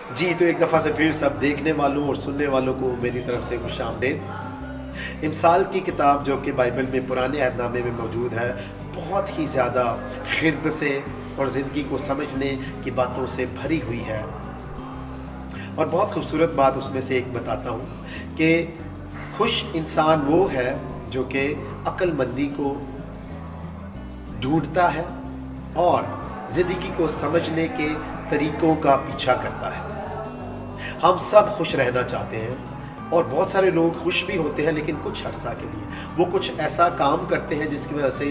जी, तो एक दफ़ा से फिर सब देखने वालों और सुनने वालों को मेरी तरफ से खुशामदीद। इमसाल की किताब जो कि बाइबल में पुराने अहदनामे में मौजूद है, बहुत ही ज़्यादा खिर्द से और ज़िंदगी को समझने की बातों से भरी हुई है। और बहुत खूबसूरत बात उसमें से एक बताता हूँ कि खुश इंसान वो है जो कि अक्लमंदी को ढूंढता है और ज़िंदगी को समझने के तरीक़ों का पीछा करता है। हम सब खुश रहना चाहते हैं और बहुत सारे लोग खुश भी होते हैं, लेकिन कुछ अरसा के लिए वो कुछ ऐसा काम करते हैं जिसकी वजह से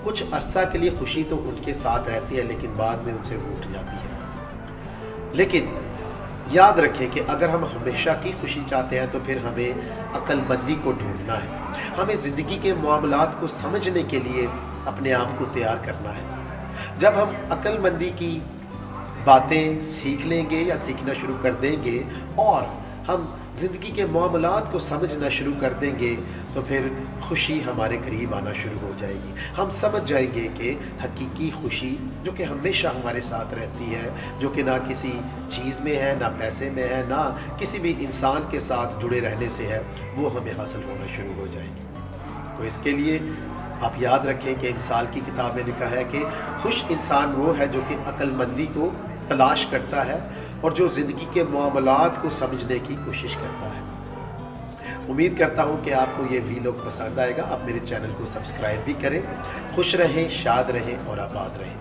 कुछ अरसा के लिए खुशी तो उनके साथ रहती है, लेकिन बाद में उनसे रूठ जाती है। लेकिन याद रखें कि अगर हम हमेशा की खुशी चाहते हैं तो फिर हमें अक्लमंदी को ढूंढना है। हमें ज़िंदगी के मामलात को समझने के लिए अपने आप को तैयार करना है। जब हम अक्लमंदी की बातें सीख लेंगे या सीखना शुरू कर देंगे और हम ज़िंदगी के मामलात को समझना शुरू कर देंगे तो फिर खुशी हमारे करीब आना शुरू हो जाएगी। हम समझ जाएंगे कि हकीकी खुशी जो कि हमेशा हमारे साथ रहती है, जो कि ना किसी चीज़ में है, ना पैसे में है, ना किसी भी इंसान के साथ जुड़े रहने से है, वो हमें हासिल होना शुरू हो जाएगी। तो इसके लिए आप याद रखें कि इमसाल की किताब में लिखा है कि खुश इंसान वो है जो कि अक्लमंदी को तलाश करता है और जो ज़िंदगी के मामलात को समझने की कोशिश करता है। उम्मीद करता हूँ कि आपको ये वीलॉग पसंद आएगा। आप मेरे चैनल को सब्सक्राइब भी करें। खुश रहें, शाद रहें और आबाद रहें।